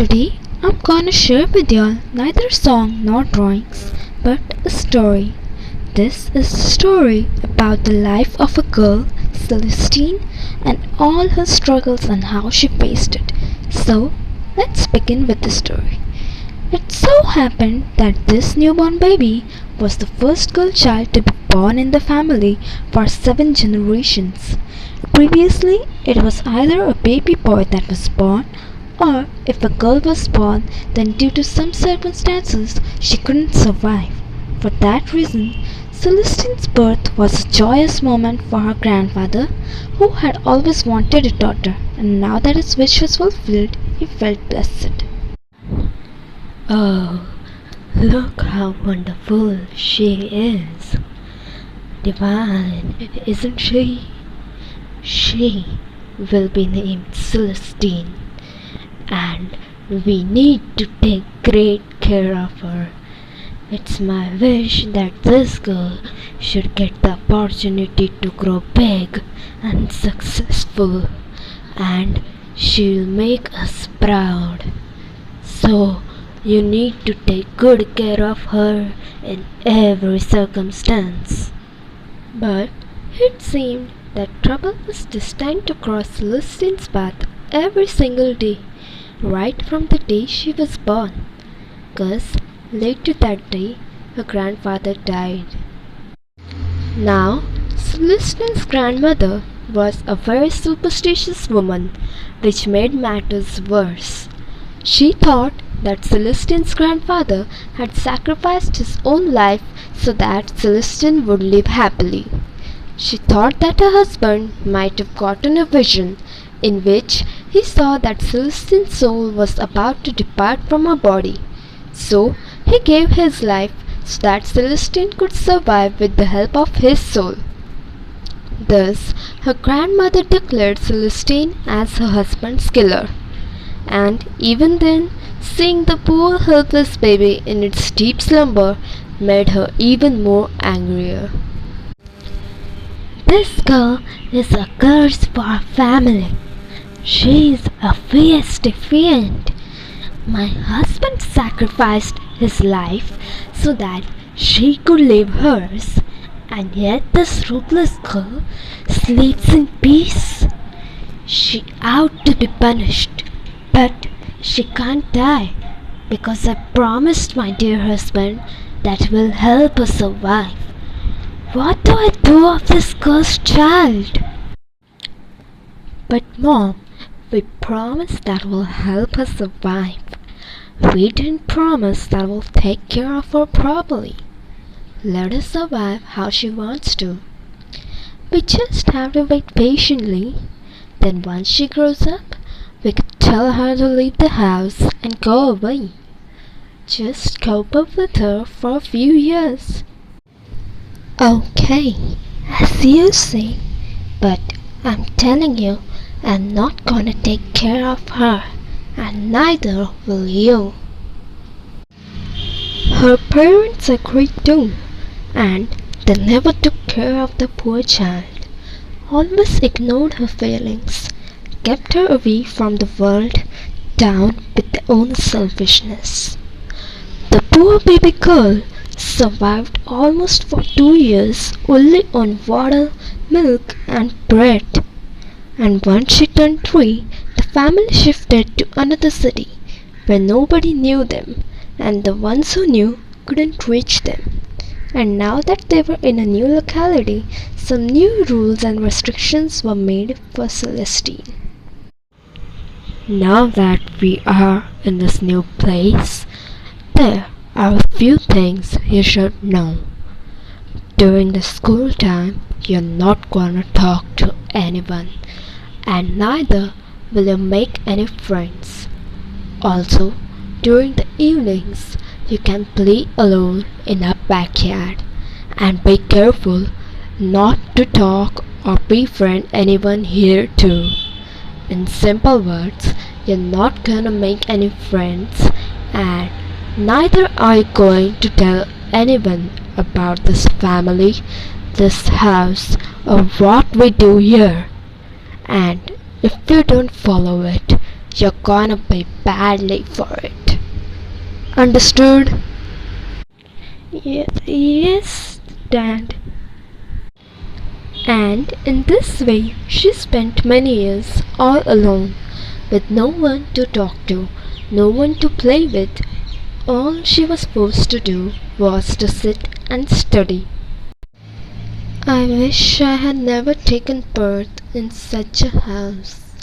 Today I'm gonna share with y'all neither song nor drawings, but a story. This is a story about the life of a girl, Celestine, and all her struggles and how she faced it. So, let's begin with the story. It so happened that this newborn baby was the first girl child to be born in the family for 7 generations. Previously, it was either a baby boy that was born, or if a girl was born, then due to some circumstances she couldn't survive. For that reason, Celestine's birth was a joyous moment for her grandfather, who had always wanted a daughter, and now that his wish was fulfilled, he felt blessed. Oh, look how wonderful she is. Divine, isn't she? She will be named Celestine, and we need to take great care of her. It's my wish that this girl should get the opportunity to grow big and successful, and she'll make us proud. So, you need to take good care of her in every circumstance. But it seemed that trouble was destined to cross Celestine's path every single day, right from the day she was born, 'cause later that day her grandfather died. Now, Celestine's grandmother was a very superstitious woman, which made matters worse. She thought that Celestine's grandfather had sacrificed his own life so that Celestine would live happily. She thought that her husband might have gotten a vision in which he saw that Celestine's soul was about to depart from her body. So he gave his life so that Celestine could survive with the help of his soul. Thus, her grandmother declared Celestine as her husband's killer. And even then, seeing the poor helpless baby in its deep slumber made her even more angrier. This girl is a curse for our family. She is a fierce defiant. My husband sacrificed his life so that she could live hers, and yet this ruthless girl sleeps in peace. She ought to be punished, but she can't die, because I promised my dear husband that will help her survive. What do I do of this cursed child? But Mom, we promised that we'll help her survive. We didn't promise that we'll take care of her properly. Let her survive how she wants to. We just have to wait patiently. Then once she grows up, we could tell her to leave the house and go away. Just cope up with her for a few years. Okay, as you say, but I'm telling you, I'm not gonna take care of her, and neither will you. Her parents agreed too, and they never took care of the poor child, always ignored her feelings, kept her away from the world, down with their own selfishness. The poor baby girl survived almost for 2 years only on water, milk, and bread. And once she turned 3, the family shifted to another city where nobody knew them, and the ones who knew couldn't reach them. And now that they were in a new locality, some new rules and restrictions were made for Celestine. Now that we are in this new place, there are a few things you should know. During the school time, you're not gonna talk to anyone, and neither will you make any friends. Also, during the evenings, you can play alone in our backyard, and be careful not to talk or befriend anyone here too. In simple words, you're not gonna make any friends, and neither are you going to tell anyone about this family, this house, or what we do here. And if you don't follow it, you're gonna pay badly for it. Understood? Yes, Dad. And in this way, she spent many years all alone, with no one to talk to, no one to play with. All she was supposed to do was to sit and study. I wish I had never taken birth in such a house.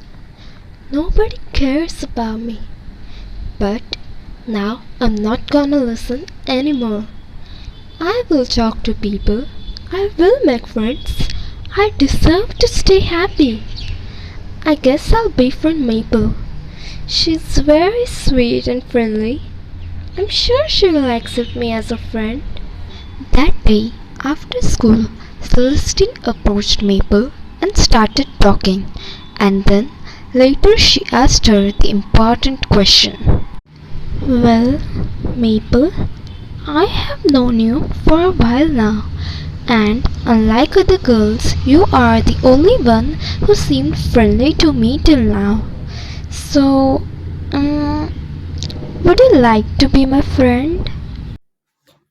Nobody cares about me. But now I'm not gonna listen anymore. I will talk to people. I will make friends. I deserve to stay happy. I guess I'll befriend Maple. She's very sweet and friendly. I'm sure she will accept me as a friend. That day, after school, Celestine approached Maple and started talking, and then later she asked her the important question. Well, Maple, I have known you for a while now, and unlike other girls, you are the only one who seemed friendly to me till now. So, would you like to be my friend?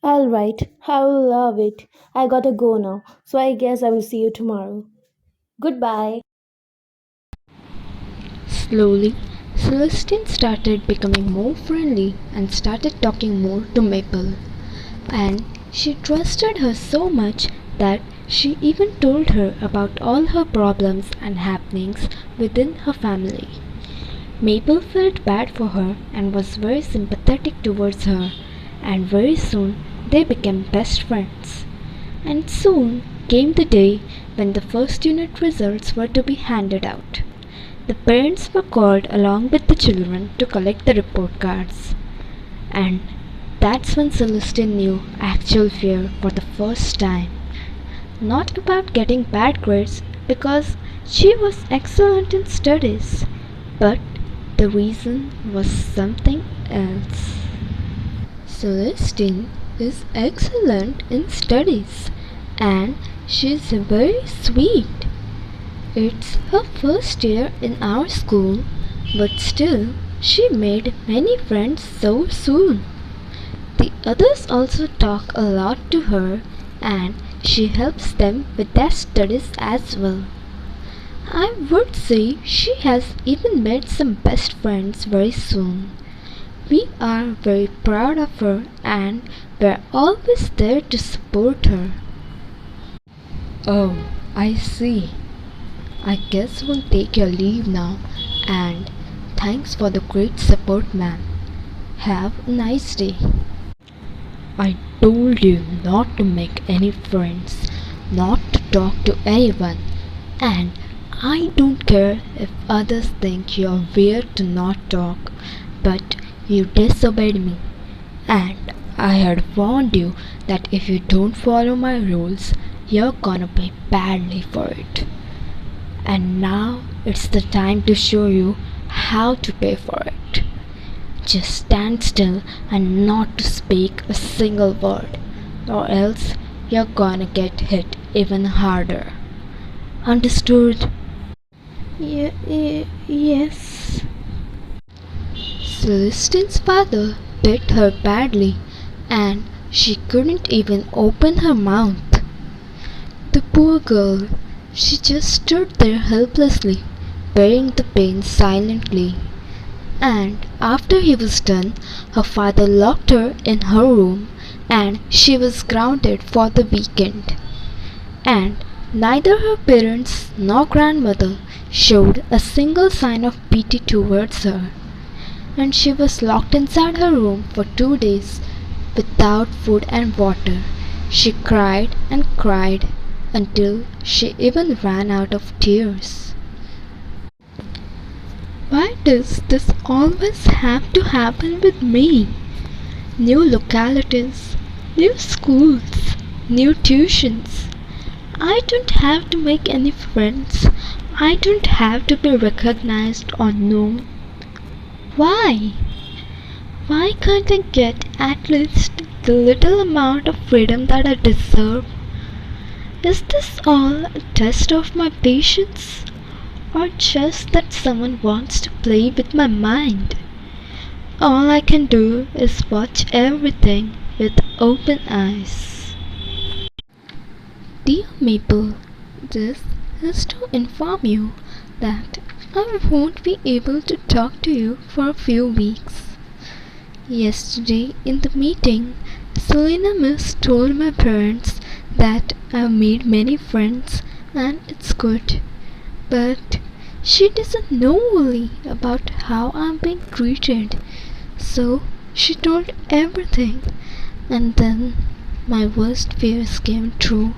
Alright, I will love it. I gotta go now, so I guess I will see you tomorrow. Goodbye. Slowly, Celestine started becoming more friendly and started talking more to Maple. And she trusted her so much that she even told her about all her problems and happenings within her family. Maple felt bad for her and was very sympathetic towards her, and very soon they became best friends. And soon came the day when the first unit results were to be handed out. The parents were called along with the children to collect the report cards. And that's when Celestine knew actual fear for the first time. Not about getting bad grades because she was excellent in studies, but the reason was something else. Celestine is excellent in studies and she's very sweet. It's her first year in our school, but still she made many friends so soon. The others also talk a lot to her and she helps them with their studies as well. I would say she has even made some best friends very soon. We are very proud of her and we're always there to support her. Oh, I see. I guess we'll take your leave now, and thanks for the great support, ma'am. Have a nice day. I told you not to make any friends, not to talk to anyone, and I don't care if others think you're weird to not talk, but you disobeyed me, and I had warned you that if you don't follow my rules, you're gonna pay badly for it. And now it's the time to show you how to pay for it. Just stand still and not to speak a single word, or else you're gonna get hit even harder. Understood? Yes. Celestine's father bit her badly, and she couldn't even open her mouth. The poor girl, she just stood there helplessly, bearing the pain silently. And after he was done, her father locked her in her room and she was grounded for the weekend. And neither her parents nor grandmother showed a single sign of pity towards her. And she was locked inside her room for 2 days without food and water. She cried and cried until she even ran out of tears. Why does this always have to happen with me? New localities, new schools, new tuitions. I don't have to make any friends. I don't have to be recognized or known. Why? Why can't I get at least the little amount of freedom that I deserve? Is this all a test of my patience? or just that someone wants to play with my mind. All I can do is watch everything with open eyes. Dear Maple, this is to inform you that I won't be able to talk to you for a few weeks. Yesterday in the meeting, Selena Miss told my parents that I've made many friends and it's good. But she doesn't know fully about how I'm being treated. So she told everything, and then my worst fears came true.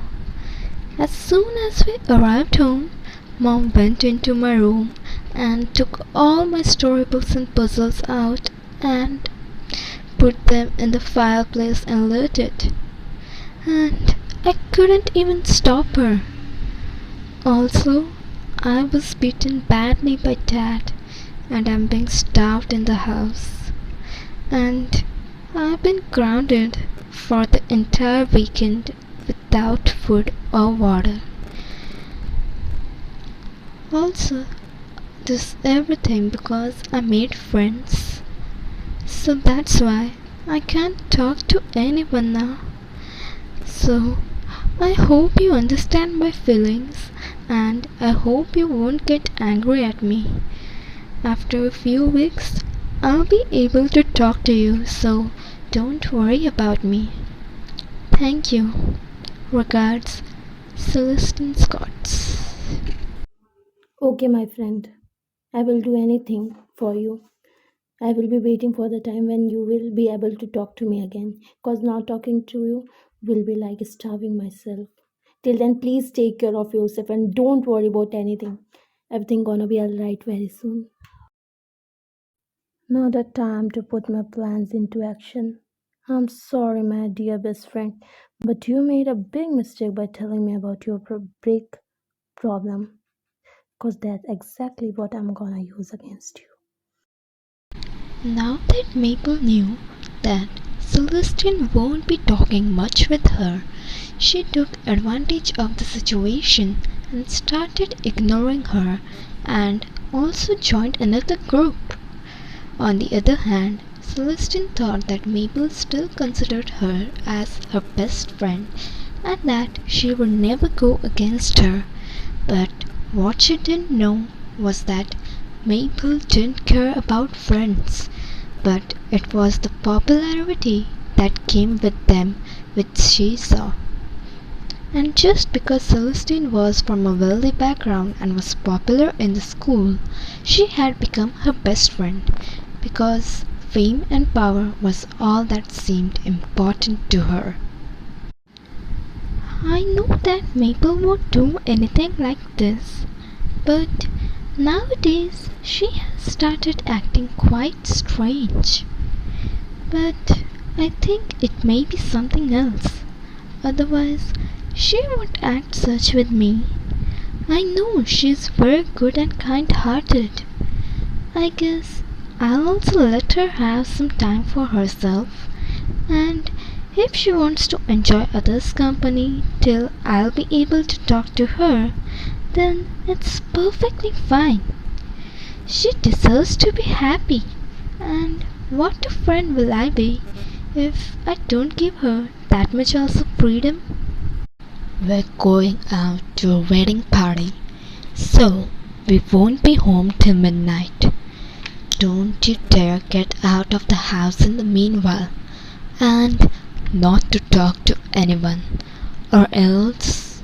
As soon as we arrived home, Mom went into my room and took all my storybooks and puzzles out and put them in the fireplace and lit it. And I couldn't even stop her. Also, I was beaten badly by Dad, and I'm being starved in the house. And I've been grounded for the entire weekend without food or water. Also, this everything because I made friends. So that's why I can't talk to anyone now. So I hope you understand my feelings, and I hope you won't get angry at me. After a few weeks, I'll be able to talk to you, so don't worry about me. Thank you. Regards, Celestine Scotts. Okay, my friend. I will do anything for you. I will be waiting for the time when you will be able to talk to me again. Because now talking to you will be like starving myself. Till then, please take care of yourself and don't worry about anything. Everything gonna be alright very soon. Now the time to put my plans into action. I'm sorry, my dear best friend, but you made a big mistake by telling me about your big problem. Because that's exactly what I'm gonna use against you. Now that Maple knew that Celestine won't be talking much with her, she took advantage of the situation and started ignoring her and also joined another group. On the other hand, Celestine thought that Maple still considered her as her best friend and that she would never go against her. But what she didn't know was that Maple didn't care about friends, but it was the popularity that came with them which she saw. And just because Celestine was from a wealthy background and was popular in the school, she had become her best friend, because fame and power was all that seemed important to her. I know that Maple won't do anything like this, but nowadays she has started acting quite strange. But I think it may be something else. Otherwise, she won't act such with me. I know she's very good and kind-hearted. I guess I'll also let her have some time for herself, and if she wants to enjoy others' company till I'll be able to talk to her, then it's perfectly fine. She deserves to be happy, and what a friend will I be if I don't give her that much also freedom? We're going out to a wedding party, so we won't be home till midnight. Don't you dare get out of the house in the meanwhile, and not to talk to anyone, or else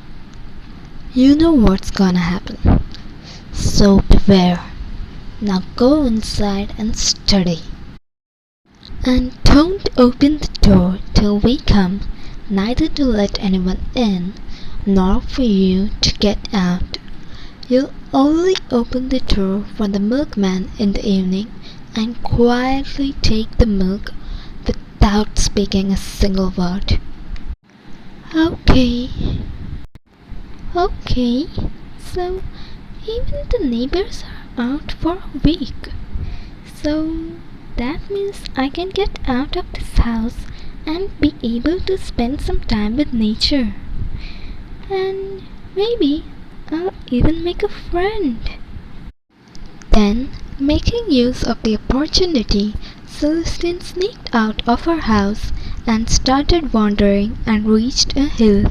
you know what's gonna happen. So beware. Now go inside and study. And don't open the door till we come, neither to let anyone in, nor for you to get out. You'll only open the door for the milkman in the evening and quietly take the milk without speaking a single word. Okay. Okay, so even the neighbors are out for a week. So that means I can get out of this house and be able to spend some time with nature. And maybe I'll even make a friend. Making use of the opportunity, Celestine sneaked out of her house and started wandering and reached a hill.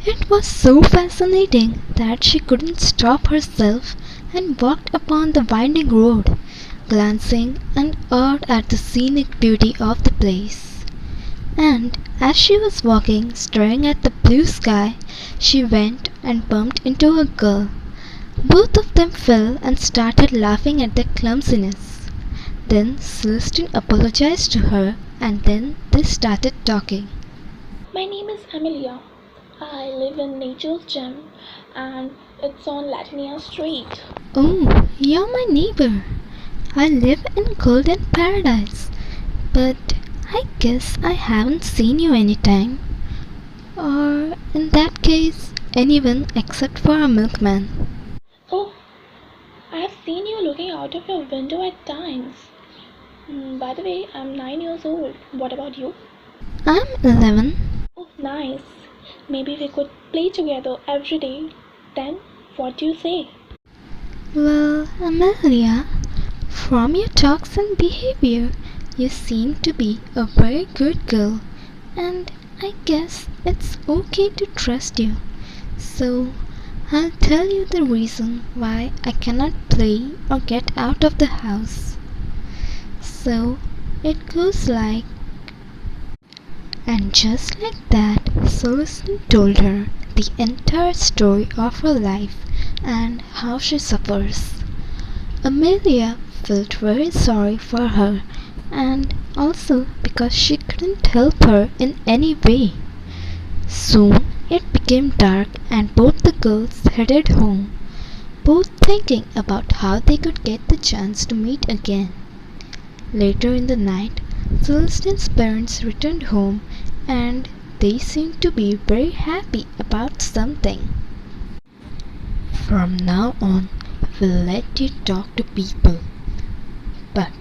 It was so fascinating that she couldn't stop herself and walked upon the winding road, glancing and awed at the scenic beauty of the place. And as she was walking, staring at the blue sky, she went and bumped into a girl. Both of them fell and started laughing at their clumsiness. Then Celestine apologized to her and then they started talking. My name is Amelia. I live in Nature's Gem and it's on Latinia Street. Oh, you're my neighbor. I live in Golden Paradise, but I guess I haven't seen you any time. Or, in that case, anyone except for a milkman. Oh, I have seen you looking out of your window at times. By the way, I'm 9 years old. What about you? I'm 11. Oh, nice. Maybe we could play together every day. Then, what do you say? Well, Amelia, from your talks and behavior, you seem to be a very good girl, and I guess it's okay to trust you. So, I'll tell you the reason why I cannot play or get out of the house. So, it goes like. And just like that, Celestine told her the entire story of her life and how she suffers. Amelia felt very sorry for her and also because she couldn't help her in any way. Soon it became dark and both the girls headed home, both thinking about how they could get the chance to meet again. Later in the night, Celestine's parents returned home and they seemed to be very happy about something. From now on, we'll let you talk to people, but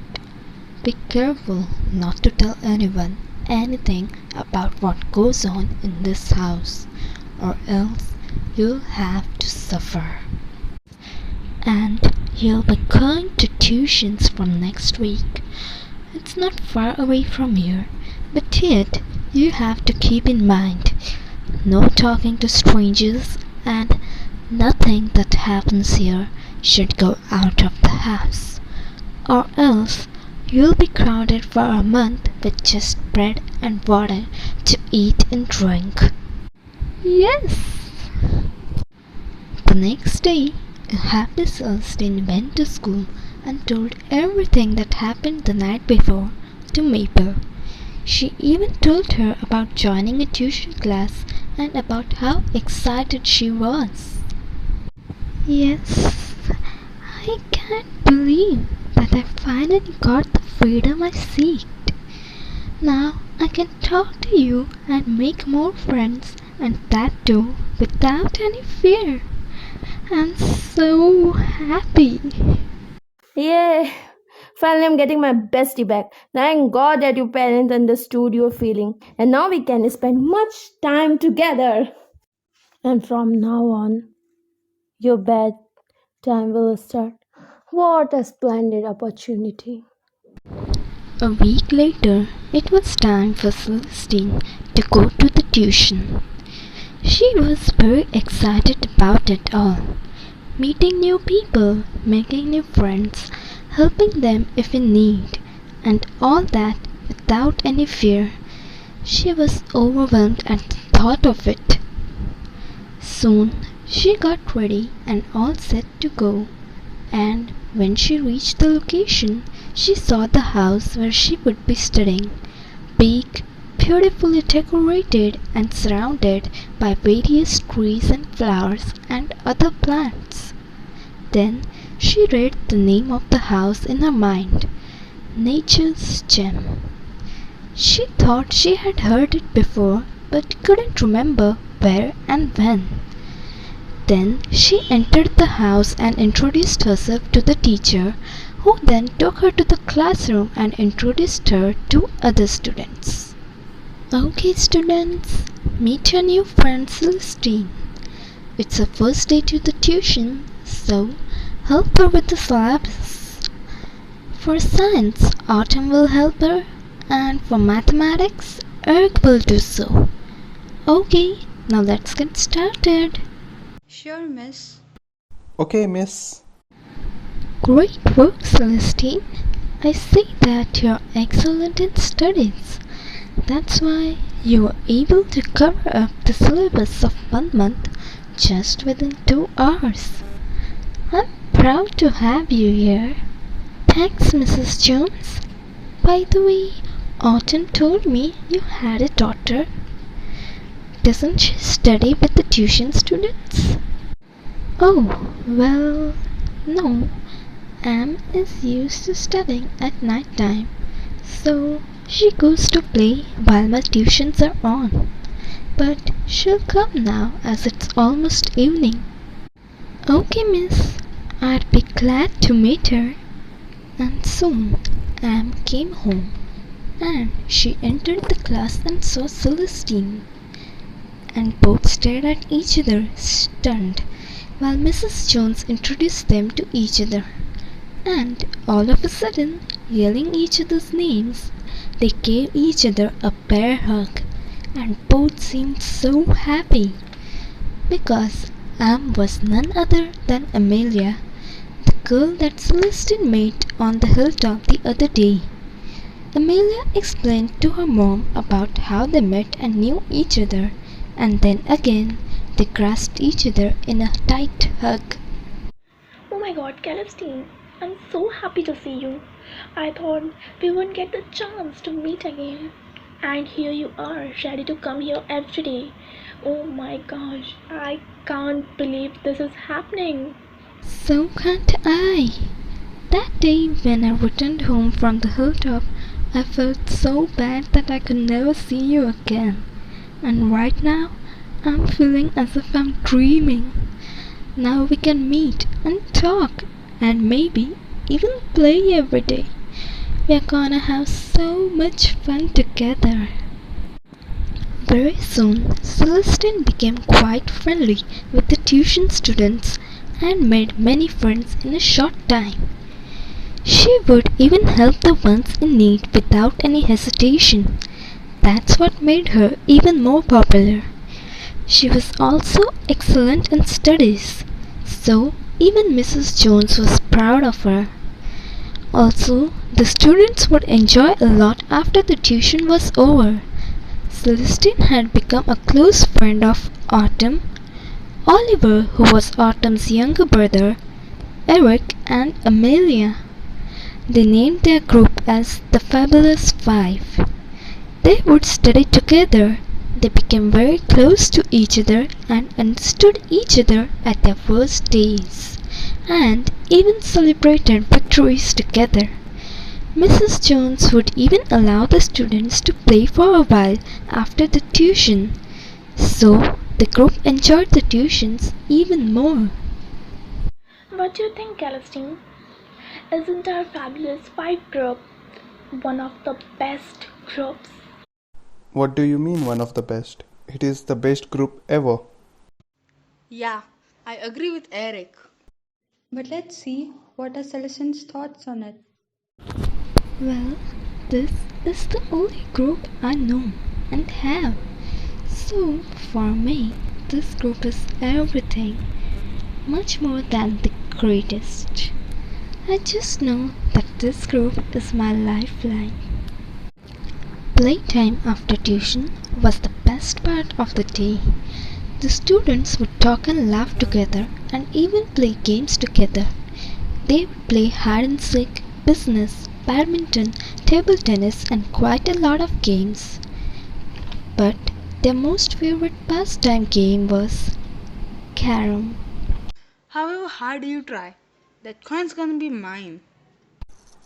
be careful not to tell anyone anything about what goes on in this house, or else you'll have to suffer. And you'll be going to tuitions from next week. It's not far away from here, but yet you have to keep in mind no talking to strangers and nothing that happens here should go out of the house, or else you'll be grounded for a month with just bread and water to eat and drink. Yes! The next day, a happy Celestine went to school and told everything that happened the night before to Maple. She even told her about joining a tuition class and about how excited she was. Yes, I can't believe that I finally got the freedom I seeked. Now I can talk to you and make more friends, and that too without any fear. I'm so happy. Yay! Finally, I'm getting my bestie back. Thank God that your parents understood your feeling, and now we can spend much time together. And from now on, your bed time will start. What a splendid opportunity! A week later, it was time for Celestine to go to the tuition. She was very excited about it all. Meeting new people, making new friends, helping them if in need, and all that without any fear. She was overwhelmed at the thought of it. Soon she got ready and all set to go, and when she reached the location, she saw the house where she would be studying. Big, beautifully decorated and surrounded by various trees and flowers and other plants. Then she read the name of the house in her mind, Nature's Gem. She thought she had heard it before but couldn't remember where and when. Then she entered the house and introduced herself to the teacher, who then took her to the classroom and introduced her to other students. Okay students, meet your new friend Celestine. It's her first day to the tuition, so help her with the syllabus. For science, Autumn will help her, and for mathematics, Eric will do so. Okay, now let's get started. Sure, miss. Okay, miss. Great work, Celestine. I see that you're excellent in studies. That's why you were able to cover up the syllabus of 1 month just within 2 hours. I'm proud to have you here. Thanks, Mrs. Jones. By the way, Autumn told me you had a daughter. Doesn't she study with the tuition students? Oh, well, no. Am is used to studying at night time, so she goes to play while my tuitions are on. But she'll come now as it's almost evening. Okay, miss. I'd be glad to meet her. And soon Am came home, and she entered the class and saw Celestine. And both stared at each other, stunned, while Mrs. Jones introduced them to each other. And all of a sudden, yelling each other's names, they gave each other a bear hug, and both seemed so happy, because Am was none other than Amelia, the girl that Celestine met on the hilltop the other day. Amelia explained to her mom about how they met and knew each other, and then again they grasped each other in a tight hug. Oh my god, Celestine, I'm so happy to see you. I thought we wouldn't get the chance to meet again. And here you are, ready to come here every day. Oh my gosh, I can't believe this is happening. So can't I. That day when I returned home from the hilltop, I felt so bad that I could never see you again. And right now, I'm feeling as if I'm dreaming. Now we can meet and talk and maybe even play every day. We're gonna have so much fun together. Very soon, Celestine became quite friendly with the tuition students and made many friends in a short time. She would even help the ones in need without any hesitation. That's what made her even more popular. She was also excellent in studies, so even Mrs. Jones was proud of her. Also, the students would enjoy a lot after the tuition was over. Celestine had become a close friend of Autumn, Oliver, who was Autumn's younger brother, Eric, and Amelia. They named their group as the Fabulous Five. They would study together. They became very close to each other and understood each other at their first days, and even celebrated victories together. Mrs. Jones would even allow the students to play for a while after the tuition, so the group enjoyed the tuitions even more. What do you think, Celestine? Isn't our Fabulous Five group one of the best groups? What do you mean one of the best? It is the best group ever. Yeah, I agree with Eric. But let's see what are Celestine's thoughts on it. Well, this is the only group I know and have. So, for me, this group is everything, much more than the greatest. I just know that this group is my lifeline. Playtime after tuition was the best part of the day. The students would talk and laugh together and even play games together. They would play hide and seek, business, badminton, table tennis, and quite a lot of games. But their most favorite pastime game was carom. However hard you try, that coin's gonna be mine.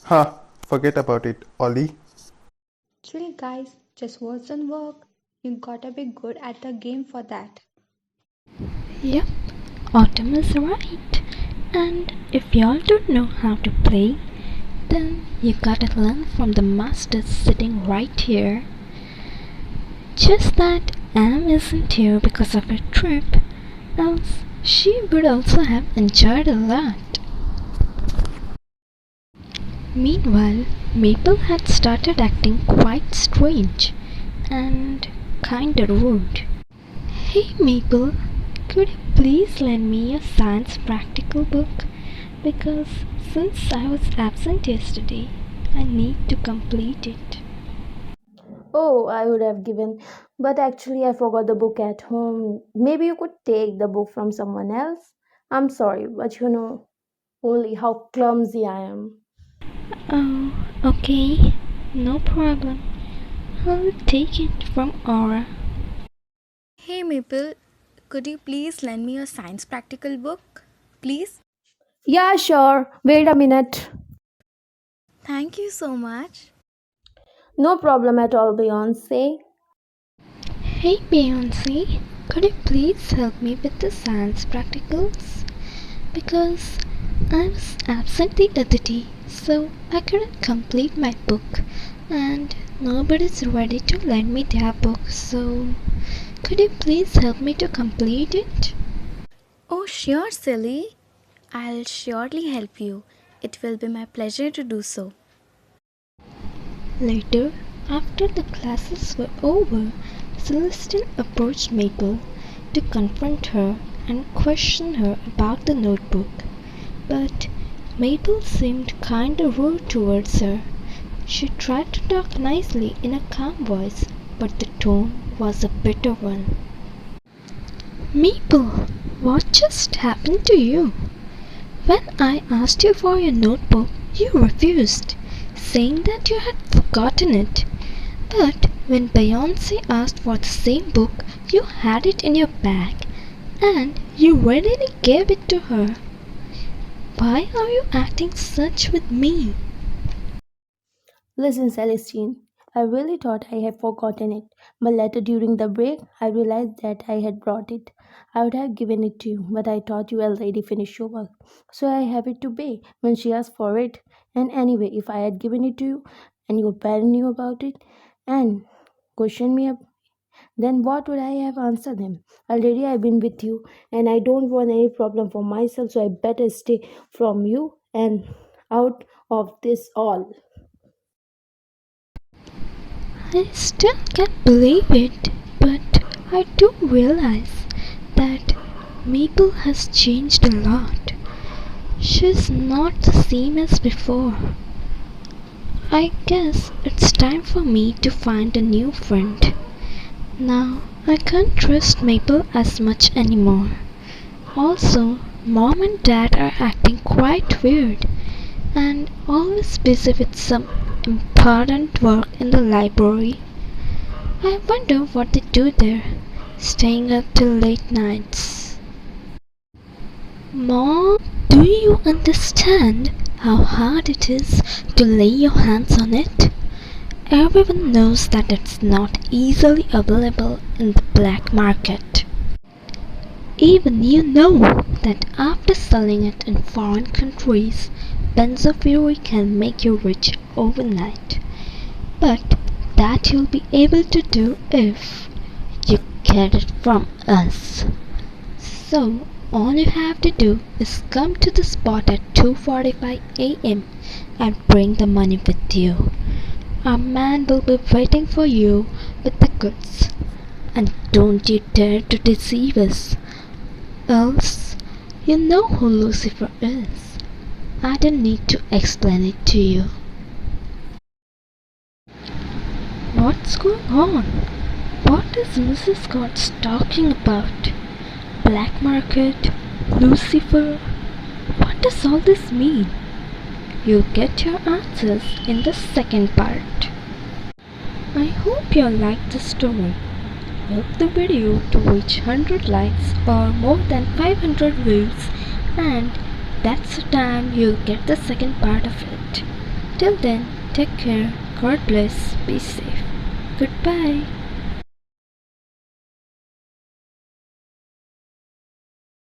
Ha, forget about it, Ollie. Chill, guys, just words and work. You gotta be good at the game for that. Yep, Autumn is right. And if y'all don't know how to play, then you gotta learn from the masters sitting right here. Just that Am isn't here because of her trip, else she would also have enjoyed a lot. Meanwhile, Maple had started acting quite strange and kinda rude. Hey Maple, could you please lend me a science practical book? Because since I was absent yesterday, I need to complete it. Oh, I would have given, but actually I forgot the book at home. Maybe you could take the book from someone else. I'm sorry, but you know only how clumsy I am. Oh, okay, no problem. I'll take it from Aura. Hey Maple, could you please lend me a science practical book? Please? Yeah, sure. Wait a minute. Thank you so much. No problem at all, Beyonce. Hey Beyonce, could you please help me with the science practicals? Because I was absent the other day, so I couldn't complete my book, and nobody's ready to lend me their book, so could you please help me to complete it? Oh, sure, silly. I'll surely help you. It will be my pleasure to do so. Later, after the classes were over, Celestine approached Maple to confront her and question her about the notebook. But Maple seemed kinda rude towards her. She tried to talk nicely in a calm voice, but the tone was a bitter one. Maple, what just happened to you? When I asked you for your notebook, you refused, saying that you had forgotten it. But when Beyonce asked for the same book, you had it in your bag and you readily gave it to her. Why are you acting such with me? Listen, Celestine, I really thought I had forgotten it, but later during the break, I realized that I had brought it. I would have given it to you, but I thought you already finished your work, so I have it to pay when she asked for it. And anyway, if I had given it to you and your parent knew about it and questioned me, then what would I have answered them? Already I've been with you, and I don't want any problem for myself, so I better stay from you and out of this all. I still can't believe it, but I do realize that Maple has changed a lot. She's not the same as before. I guess it's time for me to find a new friend. Now I can't trust Maple as much anymore. Also, Mom and Dad are acting quite weird and always busy with some important work in the library. I wonder what they do there, staying up till late nights. Mom, do you understand how hard it is to lay your hands on it? Everyone knows that it's not easily available in the black market. Even you know that after selling it in foreign countries, benzofury can make you rich overnight. But that you'll be able to do if you get it from us. So all you have to do is come to the spot at 2:45 a.m. and bring the money with you. Our man will be waiting for you with the goods. And don't you dare to deceive us, else you know who Lucifer is. I don't need to explain it to you. What's going on? What is Mrs. Scotts talking about? Black market? Lucifer? What does all this mean? You'll get your answers in the second part. I hope you liked the story. Help the video to reach 100 likes or more than 500 views, and that's the time you'll get the second part of it. Till then, take care, God bless, be safe. Goodbye.